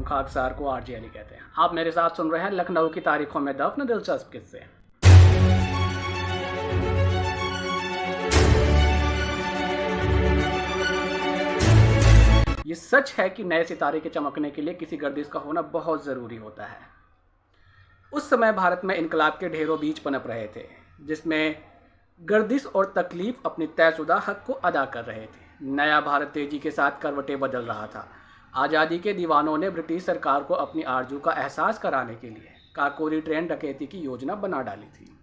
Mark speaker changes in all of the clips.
Speaker 1: खाकसार को आरजे अली कहते हैं। आप मेरे साथ सुन रहे हैं लखनऊ की तारीखों में दफन दिलचस्प किस्से। ये सच है कि नए सितारे के चमकने के लिए किसी गर्दिश का होना बहुत ज़रूरी होता है। उस समय भारत में इनकलाब के ढेरों बीज पनप रहे थे, जिसमें गर्दिश और तकलीफ अपनी तयशुदा हक को अदा कर रहे थे। नया भारत तेजी के साथ करवटें बदल रहा था। आज़ादी के दीवानों ने ब्रिटिश सरकार को अपनी आरजू का एहसास कराने के लिए काकोरी ट्रेन डकैती की योजना बना डाली थी।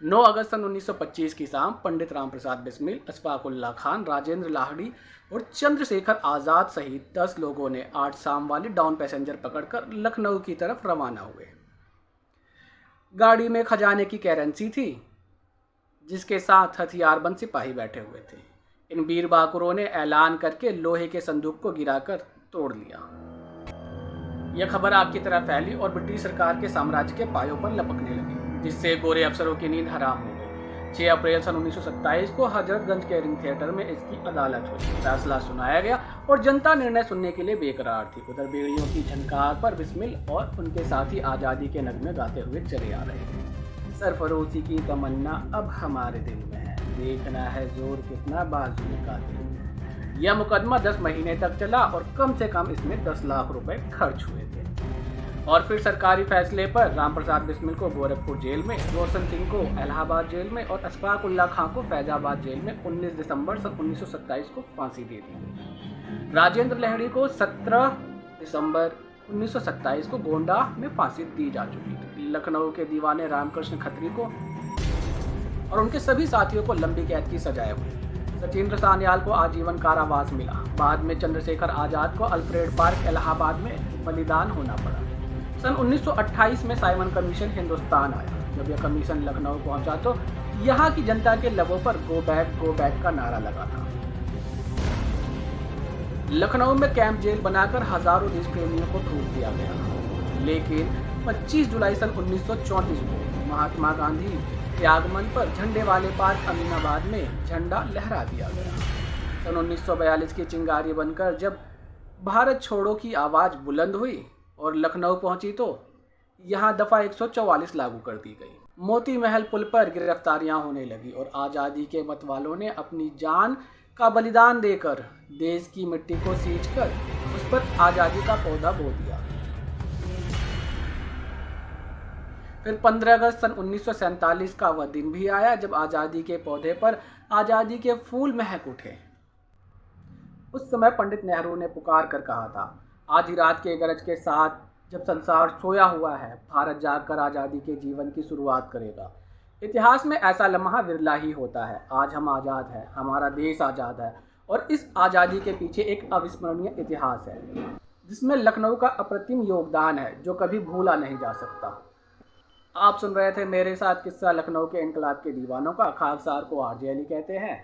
Speaker 1: 9 अगस्त सन 1925 की शाम पंडित राम प्रसाद बिस्मिल, अशफाक उल्लाह खान, राजेंद्र लाहिड़ी और चंद्रशेखर आज़ाद सहित 10 लोगों ने 8 शाम वाली डाउन पैसेंजर पकड़कर लखनऊ की तरफ रवाना हुए। गाड़ी में खजाने की करेंसी थी, जिसके साथ हथियारबंद सिपाही बैठे हुए थे। इन वीर बाकुरों ने ऐलान करके लोहे के संदूक को गिराकर तोड़ लिया। यह खबर आग की तरह फैली और ब्रिटिश सरकार के साम्राज्य के पायों पर लपकने लगी, जिससे गोरे अफसरों की नींद हराम हो गई। 6 अप्रैल सन 1927 को हजरतगंज के रिंग थिएटर में इसकी अदालत हुई। फैसला सुनाया गया और जनता निर्णय सुनने के लिए बेकरार थी। उधर बेड़ियों की झनकार पर बिस्मिल और उनके साथी आज़ादी के नगमे गाते हुए चले आ रहे थे। सरफरोशी की तमन्ना अब हमारे दिल में है, देखना है जोर कितना बाजू का दिल। यह मुकदमा 10 महीने तक चला और कम से कम इसमें 10 लाख रुपए खर्च हुए थे। और फिर सरकारी फैसले पर राम प्रसाद बिस्मिल को गोरखपुर जेल में, रोशन सिंह को इलाहाबाद जेल में और अशफाक उल्लाह खां को फैजाबाद जेल में 19 दिसंबर सन 1927 को फांसी दे दी। राजेंद्र लाहिड़ी को 17 दिसंबर 1927 को गोंडा में फांसी दी जा चुकी थी। लखनऊ के दीवाने रामकृष्ण खत्री को और उनके सभी साथियों को लंबी कैद की सजाएं हुई। सचिंद्र सान्याल को आजीवन कारावास मिला। बाद में चंद्रशेखर आज़ाद को अल्फ्रेड पार्क इलाहाबाद में बलिदान होना पड़ा। सन 1928 में साइमन कमीशन हिंदुस्तान आया। जब यह कमीशन लखनऊ पहुंचा तो यहाँ की जनता के लबों पर गो बैक का नारा लगा था। लखनऊ में कैंप जेल बनाकर हजारों देशप्रेमियों को ठूक दिया गया। लेकिन 25 जुलाई सन 1934 को महात्मा गांधी के आगमन पर झंडे वाले पार्क अमीनाबाद में झंडा लहरा दिया गया। सन 1942 की चिंगारी बनकर जब भारत छोड़ो की आवाज़ बुलंद हुई और लखनऊ पहुंची तो यहाँ दफ़ा 144 लागू कर दी गई। मोती महल पुल पर गिरफ्तारियां होने लगी और आज़ादी के मतवालों ने अपनी जान का बलिदान देकर देश की मिट्टी को सींचकर उस पर आज़ादी का पौधा बो दिया। फिर 15 अगस्त सन 1947 का वह दिन भी आया जब आज़ादी के पौधे पर आज़ादी के फूल महक उठे। उस समय पंडित नेहरू ने पुकार कर कहा था, आधी रात के गरज के साथ जब संसार सोया हुआ है, भारत जागकर आज़ादी के जीवन की शुरुआत करेगा। इतिहास में ऐसा लम्हा विरला ही होता है। आज हम आज़ाद हैं, हमारा देश आज़ाद है और इस आज़ादी के पीछे एक अविस्मरणीय इतिहास है, जिसमें लखनऊ का अप्रतिम योगदान है जो कभी भूला नहीं जा सकता। आप सुन रहे थे मेरे साथ किस्सा लखनऊ के इनकलाब के दीवानों का। खाकसार को आरजे अली कहते हैं।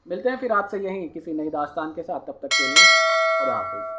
Speaker 1: मिलते हैं फिर आपसे यहीं किसी नई दास्तान के साथ। तब तक के लिए खुदा हाफिज़।